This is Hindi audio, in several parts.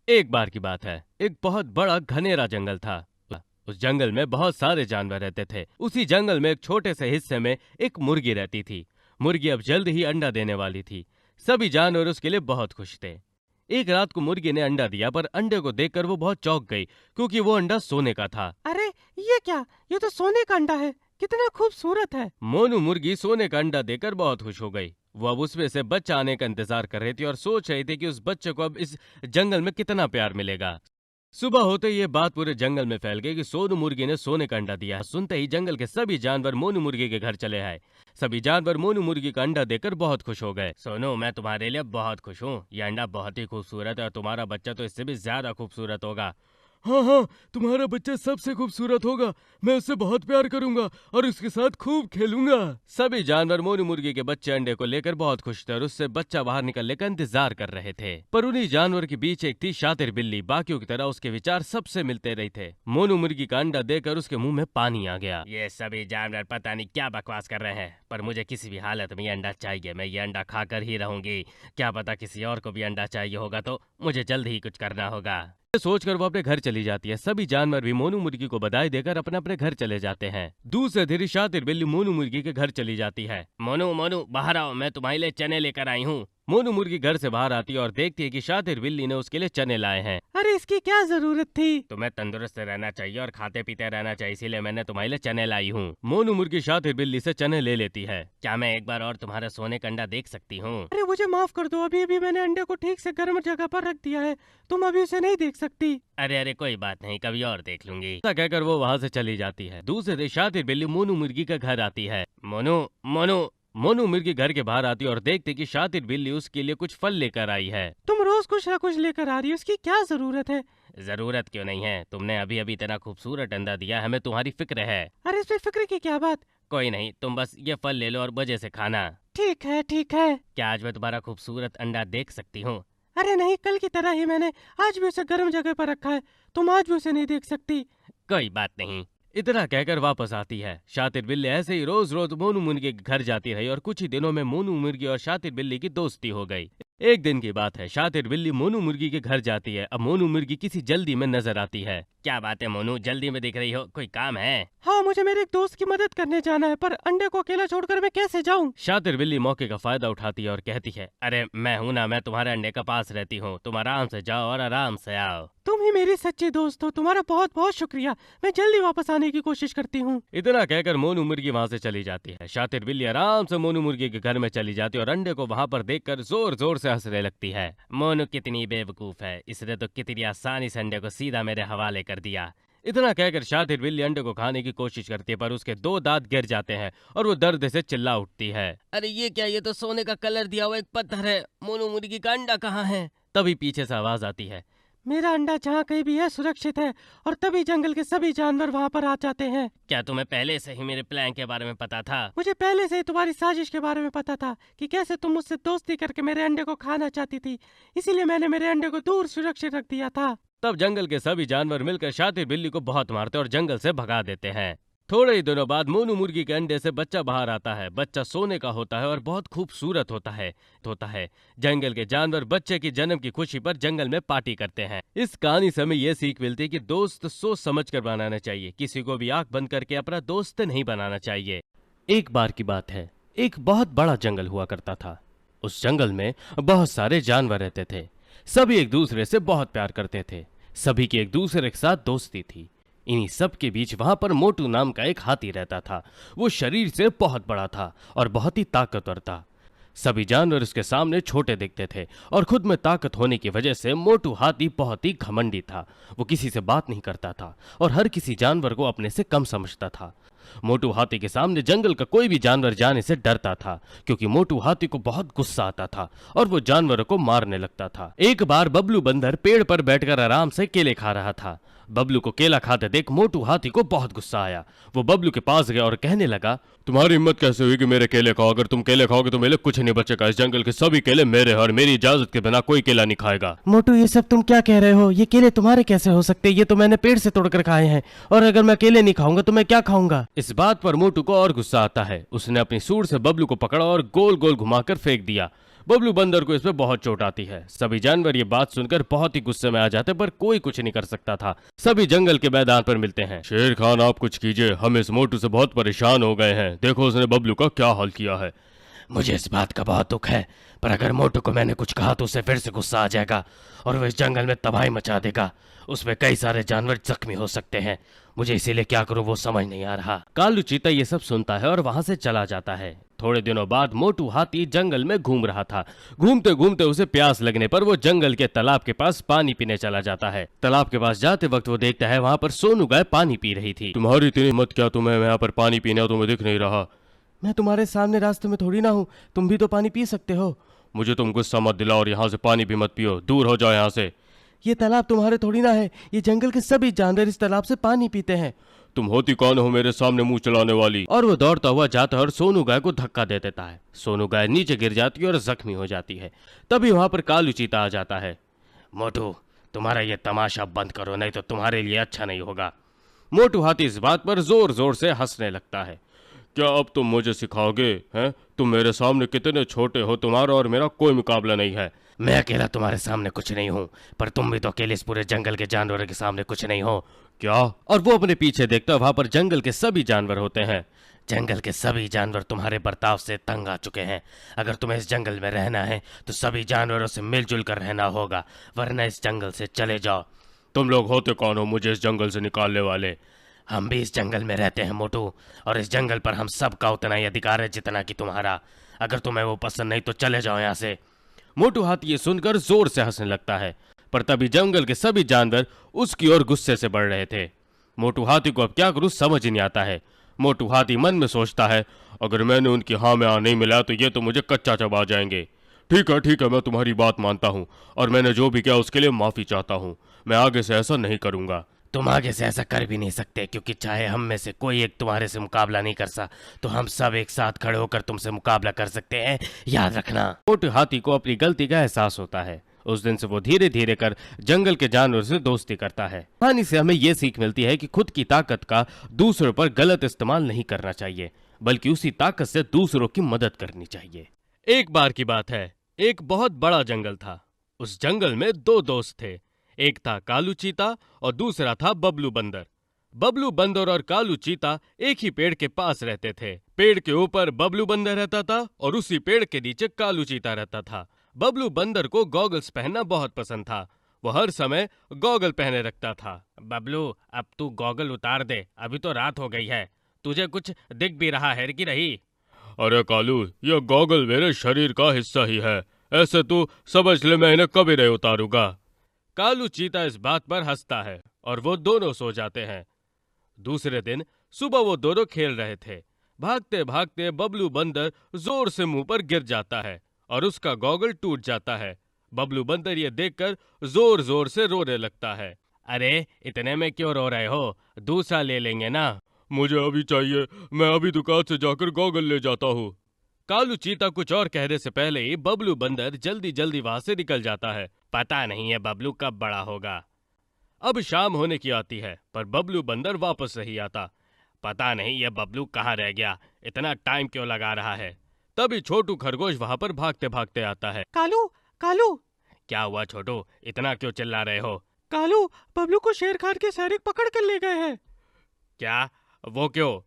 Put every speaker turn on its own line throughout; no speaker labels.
एक बार की बात है, एक बहुत बड़ा घनेरा जंगल था। उस जंगल में बहुत सारे जानवर रहते थे। उसी जंगल में एक छोटे से हिस्से में एक मुर्गी रहती थी। मुर्गी अब जल्द ही अंडा देने वाली थी। सभी जानवर उसके लिए बहुत खुश थे। एक रात को मुर्गी ने अंडा दिया, पर अंडे को देखकर वो बहुत चौंक गई, क्योंकि वो अंडा सोने का था।
अरे ये क्या, ये तो सोने का अंडा है। कितना खूबसूरत है।
मोनू मुर्गी सोने का अंडा देकर बहुत खुश हो गई। वो अब उसमें से बच्चा आने का इंतजार कर रही थी और सोच रही थी कि उस बच्चे को अब इस जंगल में कितना प्यार मिलेगा। सुबह होते ही ये बात पूरे जंगल में फैल गई कि सोनू मुर्गी ने सोने का अंडा दिया है। सुनते ही जंगल के सभी जानवर मोनू मुर्गी के घर चले आए। सभी जानवर मोनू मुर्गी का अंडा देकर बहुत खुश हो गए। सोनू, मैं तुम्हारे लिए बहुत खुश हूँ। ये अंडा बहुत ही खूबसूरत है और तुम्हारा बच्चा तो इससे भी ज्यादा खूबसूरत होगा।
हाँ हाँ, तुम्हारा बच्चा सबसे खूबसूरत होगा। मैं उससे बहुत प्यार करूंगा और उसके साथ खूब खेलूंगा।
सभी जानवर मोनू मुर्गी के बच्चे अंडे को लेकर बहुत खुश थे और उससे बच्चा बाहर निकलने का इंतजार कर रहे थे। पर उन्हीं जानवर के बीच एक थी शातिर बिल्ली। बाकियों की तरह उसके विचार सबसे मिलते रहे थे। मोनू मुर्गी का अंडा देकर उसके मुंह में पानी आ गया। ये सभी जानवर पता नहीं क्या बकवास कर रहे हैं, पर मुझे किसी भी हालत में ये अंडा चाहिए। मैं ये अंडा खाकर ही रहूंगी। क्या पता किसी और को भी अंडा चाहिए होगा, तो मुझे जल्द ही कुछ करना होगा। सोचकर वो अपने घर चली जाती है। सभी जानवर भी मोनू मुर्गी को बधाई देकर अपने अपने घर चले जाते हैं। दूसरे दिन शातिर बिल्ली मोनू मुर्गी के घर चली जाती है। मोनू मोनू बाहर आओ, मैं तुम्हारे लिए चने लेकर आई हूँ। मोनू मुर्गी घर से बाहर आती है और देखती है कि शातिर बिल्ली ने उसके लिए चने लाए हैं।
अरे इसकी क्या जरूरत थी।
तुम्हें तंदुरुस्त रहना चाहिए और खाते पीते रहना चाहिए, इसीलिए मैंने तुम्हारे लिए चने लाई हूँ। मोनू मुर्गी शातिर बिल्ली से चने ले लेती है। क्या मैं एक बार और तुम्हारा सोने का अंडा देख सकती हूँ?
अरे मुझे माफ कर दो, अभी अभी मैंने अंडे को ठीक से गर्म जगह पर रख दिया है। तुम अभी उसे नहीं देख सकती।
अरे अरे कोई बात नहीं, कभी और देख लूंगी। ऐसा कहकर वो वहाँ से चली जाती है। दूसरे दिन शातिर बिल्ली मोनू मुर्गी के घर आती है। मोनू मोनू मोनू मुर्गी घर के बाहर आती है और देखती कि शातिर बिल्ली उसके लिए कुछ फल लेकर आई है।
तुम रोज कुछ ना कुछ लेकर आ रही हो, इसकी क्या जरूरत है।
जरूरत क्यों नहीं है, तुमने अभी अभी इतना खूबसूरत अंडा दिया, हमें तुम्हारी फिक्र है।
अरे इसमें फिक्र की क्या बात।
कोई नहीं, तुम बस ये फल ले लो और मजे से खाना।
ठीक है ठीक है।
क्या आज मैं तुम्हारा खूबसूरत अंडा देख सकती हूँ?
अरे नहीं, कल की तरह ही मैंने आज भी उसे गर्म जगह पर रखा है। तुम आज भी उसे नहीं देख सकती।
कोई बात नहीं। इतना कहकर वापस आती है। शातिर बिल्ली ऐसे ही रोज रोज मोनू मुर्गी के घर जाती रही और कुछ ही दिनों में मोनू मुर्गी और शातिर बिल्ली की दोस्ती हो गई। एक दिन की बात है, शातिर बिल्ली मोनू मुर्गी के घर जाती है। अब मोनू मुर्गी किसी जल्दी में नजर आती है। क्या बात है मोनू, जल्दी में दिख रही हो, कोई काम है?
हाँ, मुझे मेरे एक दोस्त की मदद करने जाना है, पर अंडे को अकेला छोड़कर मैं कैसे जाऊँ।
शातिर बिल्ली मौके का फायदा उठाती है और कहती है, अरे मैं हूं ना, मैं तुम्हारे अंडे का पास रहती हूँ। तुम आराम से जाओ और आराम से आओ।
तुम ही मेरी सच्ची दोस्त हो, तुम्हारा बहुत बहुत शुक्रिया। मैं जल्दी वापस आने की कोशिश करती हूँ।
इतना कहकर मोनू मुर्गी वहाँ से चली जाती है। शातिर बिल्ली आराम से मोनू मुर्गी के घर में चली जाती है और अंडे को वहाँ पर देखकर जोर जोर से हंसने लगती है। मोनू कितनी बेवकूफ है, इसने तो कितनी आसानी से अंडे को सीधा मेरे हवाले कर दिया। इतना कहकर शातिर बिल्ली अंडे को खाने की कोशिश करती है, पर उसके दो दांत गिर जाते हैं और वो दर्द से चिल्ला उठती है। अरे ये क्या, ये तो सोने का कलर दिया हुआ एक पत्थर है। मोनू मुर्गी का अंडा कहाँ है? तभी पीछे से आवाज आती है,
मेरा अंडा जहाँ कहीं भी है सुरक्षित है। और तभी जंगल के सभी जानवर वहाँ पर आ जाते हैं।
क्या तुम्हें पहले से ही मेरे प्लान के बारे में पता था?
मुझे पहले से ही तुम्हारी साजिश के बारे में पता था कि कैसे तुम मुझसे दोस्ती करके मेरे अंडे को खाना चाहती थी। इसीलिए मैंने मेरे अंडे को दूर सुरक्षित रख दिया था।
तब जंगल के सभी जानवर मिलकर शातिर बिल्ली को बहुत मारते और जंगल से भगा देते हैं। थोड़े ही दिनों बाद मोनू मुर्गी के अंडे से बच्चा बाहर आता है। बच्चा सोने का होता है और बहुत खूबसूरत होता है। जंगल के जानवर बच्चे की जन्म की खुशी पर जंगल में पार्टी करते हैं। इस कहानी से हमें यह सीख मिलती है कि दोस्त सोच समझ कर बनाना चाहिए। किसी को भी आंख बंद करके अपना दोस्त नहीं बनाना चाहिए। एक बार की बात है, एक बहुत बड़ा जंगल हुआ करता था। उस जंगल में बहुत सारे जानवर रहते थे। सभी एक दूसरे से बहुत प्यार करते थे। सभी की एक दूसरे के साथ दोस्ती थी। इन्हीं सब के बीच वहां पर मोटू नाम का एक हाथी रहता था। वो शरीर से बहुत बड़ा था और बहुत ही ताकतवर था। सभी जानवर उसके सामने छोटे दिखते थे और खुद में ताकत होने की वजह से मोटू हाथी बहुत ही घमंडी था। वो किसी से बात नहीं करता था और हर किसी जानवर को अपने से कम समझता था। मोटू हाथी के सामने जंगल का कोई भी जानवर जाने से डरता था, क्योंकि मोटू हाथी को बहुत गुस्सा आता था और वो जानवरों को मारने लगता था। एक बार बबलू बंदर पेड़ पर बैठकर आराम से केले खा रहा था। बबलू को केला खाते देख मोटू हाथी को बहुत गुस्सा आया। वो बबलू के पास गया और कहने लगा,
तुम्हारी हिम्मत कैसे हुई कि मेरे केले खाओ? अगर तुम केले खाओगे तो मेरे कुछ नहीं बचेगा। इस जंगल के सभी केले मेरे हैं और मेरी इजाजत के बिना कोई केला नहीं खाएगा।
मोटू, ये सब तुम क्या कह रहे हो? ये केले तुम्हारे कैसे हो सकते? ये तो मैंने पेड़ से तोड़कर खाए हैं, और अगर मैं केले नहीं खाऊंगा तो मैं क्या खाऊंगा?
इस बात पर मोटू को और गुस्सा आता है। उसने अपनी सूंड से बबलू को पकड़ा और गोल गोल घुमाकर फेंक दिया। बबलू बंदर को इसमें बहुत चोट आती है। सभी जानवर ये बात सुनकर बहुत ही गुस्से में आ जाते, पर कोई कुछ नहीं कर सकता था। सभी जंगल के मैदान पर मिलते हैं।
शेर खान, आप कुछ कीजिए, हम इस मोटू से बहुत परेशान हो गए हैं। देखो उसने बबलू का क्या हाल किया है।
मुझे इस बात का बहुत दुख है, पर अगर मोटू को मैंने कुछ कहा तो उसे फिर से गुस्सा आ जाएगा और वह इस जंगल में तबाही मचा देगा। उसमें कई सारे जानवर जख्मी हो सकते हैं। मुझे इसीलिए क्या करूं वो समझ नहीं आ रहा। कालू चीता ये सब सुनता है और वहां से चला जाता है। थोड़े दिनों बाद मोटू हाथी जंगल में घूम रहा था। घूमते घूमते उसे प्यास लगने पर वो जंगल के तालाब के पास पानी पीने चला जाता है। तालाब के पास जाते वक्त वो देखता है वहां पर सोनू गाय पानी पी रही थी।
तुम्हारी इतनी हिम्मत, क्या तुम्हें यहाँ पर पानी पीने तुम्हें दिख नहीं रहा?
मैं तुम्हारे सामने रास्ते में थोड़ी ना हूँ, तुम भी तो पानी पी सकते हो।
मुझे तुम गुस्सा मत दिलाओ और यहाँ से पानी भी मत पियो, दूर हो जाओ यहाँ से।
ये तालाब तुम्हारे थोड़ी ना है, ये जंगल के सभी जानवर इस तालाब से पानी पीते हैं।
तुम होती कौन हो मेरे सामने मुंह चलाने वाली?
और वो दौड़ता हुआ जाता है और सोनू गाय को धक्का दे देता है। सोनू गाय नीचे गिर जाती है और जख्मी हो जाती है। तभी वहां पर कालू चीता आ जाता है। मोटू, तुम्हारा ये तमाशा बंद करो, नहीं तो तुम्हारे लिए अच्छा नहीं होगा। मोटू हाथी इस बात पर जोर जोर से हंसने लगता है।
क्या अब तुम मुझे सिखाओगे? हैं? तुम मेरे सामने कितने छोटे हो, तुम्हारा और मेरा कोई मुकाबला नहीं है।
मैं अकेला तुम्हारे सामने कुछ नहीं हूँ, पर तुम भी तो अकेले इस पूरे जंगल के जानवरों के सामने कुछ नहीं हो।
क्या?
और वो अपने पीछे देखता, वहां पर जंगल के सभी जानवर होते हैं। जंगल के सभी जानवर तुम्हारे बर्ताव से तंग आ चुके हैं। अगर तुम्हें इस जंगल में रहना है तो सभी जानवरों से मिलजुल कर रहना होगा, वरना इस जंगल से चले जाओ।
तुम लोग होते कौन हो मुझे इस जंगल से निकालने वाले?
हम भी इस जंगल में रहते हैं मोटू, और इस जंगल पर हम सब का उतना ही अधिकार है जितना कि तुम्हारा। अगर तुम्हें वो पसंद नहीं तो चले जाओ यहाँ से। मोटू हाथी ये सुनकर जोर से हंसने लगता है, पर तभी जंगल के सभी जानवर उसकी ओर गुस्से से बढ़ रहे थे। मोटू हाथी को अब क्या करूं समझ ही नहीं आता है। मोटू हाथी मन में सोचता है,
अगर मैंने उनकी हाँ में हाँ नहीं मिला तो ये तो मुझे कच्चा चबा जाएंगे। ठीक है, मैं तुम्हारी बात मानता हूँ और मैंने जो भी किया उसके लिए माफी चाहता हूँ। मैं आगे से ऐसा नहीं करूंगा।
तुम आगे से ऐसा कर भी नहीं सकते, क्योंकि चाहे हम में से कोई एक तुम्हारे से मुकाबला नहीं कर सकता, तो हम सब एक साथ खड़े होकर तुमसे मुकाबला कर सकते हैं, याद रखना। मोटू हाथी को अपनी गलती का एहसास होता है। उस दिन से वो धीरे धीरे कर जंगल के जानवर से दोस्ती करता है। कहानी से हमें ये सीख मिलती है कि खुद की ताकत का दूसरों पर गलत इस्तेमाल नहीं करना चाहिए, बल्कि उसी ताकत से दूसरों की मदद करनी चाहिए। एक बार की बात है, एक बहुत बड़ा जंगल था। उस जंगल में दो दोस्त थे। एक था कालू चीता और दूसरा था बबलू बंदर। बबलू बंदर और कालू चीता एक ही पेड़ के पास रहते थे। पेड़ के ऊपर बबलू बंदर रहता था और उसी पेड़ के नीचे कालू चीता रहता था। बबलू बंदर को गॉगल्स पहनना बहुत पसंद था। वो हर समय गॉगल पहने रखता था। बबलू, अब तू गॉगल उतार दे, अभी तो रात हो गई है, तुझे कुछ दिख भी रहा है कि नहीं?
अरे कालू, यह गॉगल मेरे शरीर का हिस्सा ही है, ऐसे तू समझ ले, मैं इन्हें कभी नहीं उतारूंगा।
कालू चीता इस बात पर हंसता है और वो दोनों सो जाते हैं। दूसरे दिन सुबह वो दोनों खेल रहे थे। भागते भागते बबलू बंदर जोर से मुंह पर गिर जाता है और उसका गॉगल टूट जाता है। बबलू बंदर ये देखकर जोर जोर से रोने लगता है। अरे, इतने में क्यों रो रहे हो? दूसरा ले लेंगे ना।
मुझे अभी चाहिए, मैं अभी दुकान से जाकर गॉगल ले जाता हूँ।
कालू चीता कुछ और कहने से पहले ही बबलू बंदर जल्दी जल्दी वहां से निकल जाता है। पता नहीं है बबलू कब बड़ा होगा। अब शाम होने की आती है, पर बबलू बंदर वापस नहीं आता। पता नहीं ये बबलू कहाँ रह गया, इतना टाइम क्यों लगा रहा है। तभी छोटू खरगोश वहां पर भागते भागते आता है।
कालू, कालू।
क्या हुआ छोटू, इतना क्यों चिल्ला रहे हो?
कालू, बबलू को शेर खान के सैनिक पकड़ कर ले गए हैं।
क्या? वो क्यों?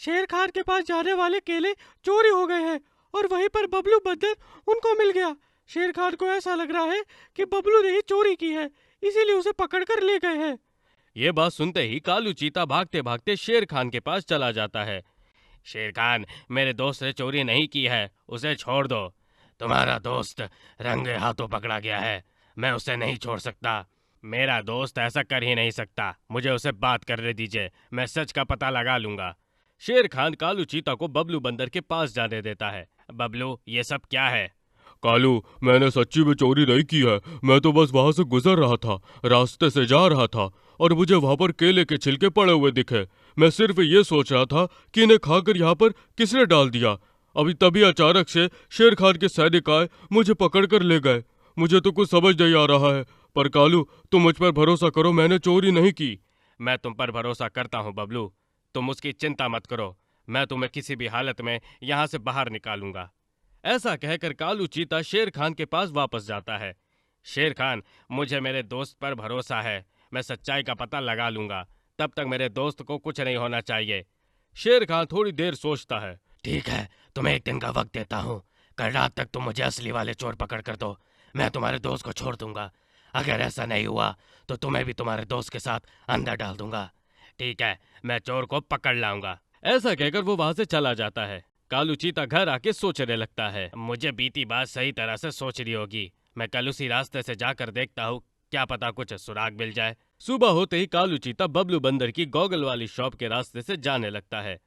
शेर खान के पास जाने वाले केले चोरी हो गए हैं और वहीं पर बबलू बंदर उनको मिल गया। शेर खान को ऐसा लग रहा है कि बबलू ने ही चोरी की है, इसीलिए उसे पकड़कर ले गए हैं।
ये बात सुनते ही कालू चीता भागते भागते शेर खान के पास चला जाता है। शेर खान, मेरे दोस्त ने चोरी नहीं की है, उसे छोड़ दो। तुम्हारा दोस्त रंगे हाथों पकड़ा गया है, मैं उसे नहीं छोड़ सकता। मेरा दोस्त ऐसा कर ही नहीं सकता, मुझे उसे बात करने दीजिए, मैं सच का पता लगा लूंगा। शेर खान कालू चीता को बबलू बंदर के पास जाने देता है। बबलू, ये सब क्या है?
कालू, मैंने सच्ची में चोरी नहीं की है, मैं तो बस वहां से गुजर रहा था, रास्ते से जा रहा था और मुझे वहां पर केले के छिलके पड़े हुए दिखे। मैं सिर्फ ये सोच रहा था कि इन्हें खाकर यहाँ पर किसने डाल दिया। अभी तभी अचानक से शेर खान के सैनिक आए, मुझे पकड़ कर ले गए। मुझे तो कुछ समझ नहीं आ रहा है, पर कालू तुम मुझ पर भरोसा करो, मैंने चोरी नहीं की।
मैं तुम पर भरोसा करता हूँ बबलू, तुम उसकी चिंता मत करो, मैं तुम्हें किसी भी हालत में यहाँ से बाहर निकालूंगा। ऐसा कहकर कालू चीता शेर खान के पास वापस जाता है। शेर खान, मुझे मेरे दोस्त पर भरोसा है, मैं सच्चाई का पता लगा लूंगा, तब तक मेरे दोस्त को कुछ नहीं होना चाहिए। शेर खान थोड़ी देर सोचता है। ठीक है, तुम्हें एक दिन का वक्त देता हूँ, कल रात तक तुम मुझे असली वाले चोर पकड़ कर दो, मैं तुम्हारे दोस्त को छोड़ दूंगा। अगर ऐसा नहीं हुआ तो तुम्हें भी तुम्हारे दोस्त के साथ अंदर डाल दूंगा। ठीक है, मैं चोर को पकड़ लाऊंगा। ऐसा कहकर वो वहां से चला जाता है। कालू चीता घर आके सोचने लगता है, मुझे बीती बात सही तरह से सोच रही होगी, मैं कल उसी रास्ते से जाकर देखता हूँ, क्या पता कुछ सुराग मिल जाए। सुबह होते ही कालू चीता बबलू बंदर की गॉगल वाली शॉप के रास्ते से जाने लगता है।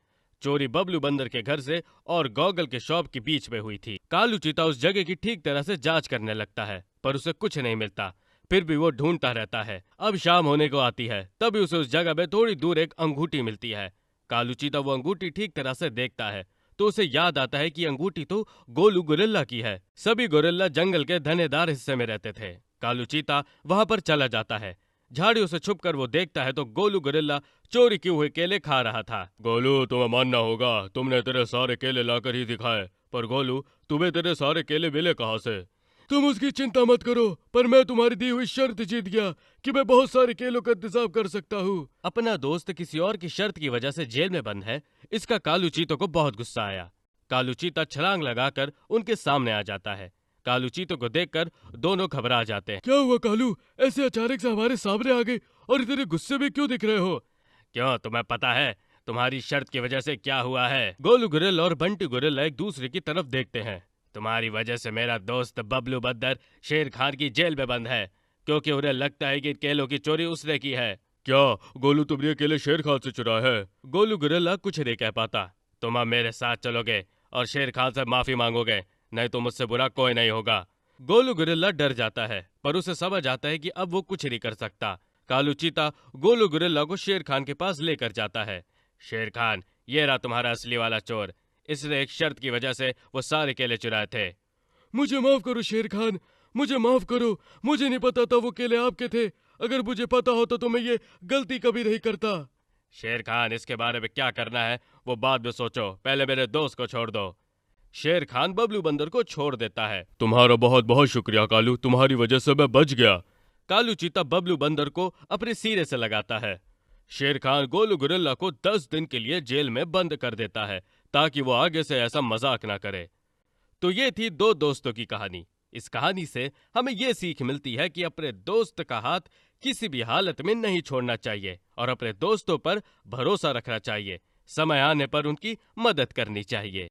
चोरी बबलू बंदर के घर से और गॉगल के शॉप के बीच में हुई थी। कालू चीता उस जगह की ठीक तरह से जांच करने लगता है, पर उसे कुछ नहीं मिलता। फिर भी वो ढूंढता रहता है। अब शाम होने को आती है, तभी उसे उस जगह में थोड़ी दूर एक अंगूठी मिलती है। कालू चीता वो अंगूठी ठीक तरह से देखता है तो उसे याद आता है कि अंगूठी तो गोलू गोरिल्ला की है। सभी गोरिल्ला जंगल के घनेदार हिस्से में रहते थे। कालू चीता वहां पर चला जाता है। झाड़ियों से छुपकर वो देखता है तो गोलू गोरिल्ला चोरी किए हुए केले खा रहा था।
गोलू, तुम्हें मानना होगा, तुमने तेरे सारे केले लाकर ही दिखाए, पर गोलू, तुम्हें तेरे सारे केले मिले कहाँ से? तुम उसकी चिंता मत करो, पर मैं तुम्हारी दी हुई शर्त जीत गया कि मैं बहुत सारे केलों का इंतजाम कर सकता हूँ।
अपना दोस्त किसी और की शर्त की वजह से जेल में बंद है, इसका कालू चीतों को बहुत गुस्सा आया। कालू चीता छलांग लगाकर उनके सामने आ जाता है। कालू चीतों को देखकर दोनों घबरा जाते हैं।
क्या हुआ कालू, ऐसे अचानक से हमारे सामने आ गए और इतने गुस्से में क्यों दिख रहे हो?
क्यों, तुम्हें पता है तुम्हारी शर्त की वजह से क्या हुआ है? गोलू गोरिल्ला और बंटी गोरिल्ला एक दूसरे की तरफ देखते हैं। तुम्हारी वजह से मेरा दोस्त बबलू बंदर शेर खान की जेल में बंद है, क्योंकि उन्हें लगता है कि केलों की चोरी उसने की है।
क्या गोलू, तुमने ये केले शेर खान से चुराए हैं?
गोलू गोरिल्ला कुछ नहीं कह पाता। तुम अब मेरे साथ चलोगे और शेर खान से माफी मांगोगे, नहीं तो मुझसे बुरा कोई नहीं होगा। गोलू गोरिल्ला डर जाता है, पर उसे समझ आता है कि अब वो कुछ नहीं कर सकता। कालू चीता गोलू गोरिल्ला को शेर खान के पास लेकर जाता है। शेर खान, ये रहा तुम्हारा असली वाला चोर, इसने एक शर्त की वजह से वो सारे केले चुराए थे।
मुझे माफ करो शेर खान, मुझे माफ करो, मुझे नहीं पता था वो केले आपके थे। अगर मुझे पता होता तो मैं ये गलती कभी नहीं करता।
शेर खान, इसके बारे में क्या करना है वो बाद में सोचो, पहले मेरे दोस्त को छोड़ दो। शेर खान बबलू बंदर को छोड़ देता है।
तुम्हारा बहुत बहुत शुक्रिया कालू, तुम्हारी वजह से मैं बच गया।
कालू चीता बबलू बंदर को अपने सीने से लगाता है। शेर खान गोलू गोरिल्ला को 10 दिन के लिए जेल में बंद कर देता है, ताकि वो आगे से ऐसा मजाक ना करे। तो ये थी दो दोस्तों की कहानी। इस कहानी से हमें ये सीख मिलती है कि अपने दोस्त का हाथ किसी भी हालत में नहीं छोड़ना चाहिए और अपने दोस्तों पर भरोसा रखना चाहिए। समय आने पर उनकी मदद करनी चाहिए।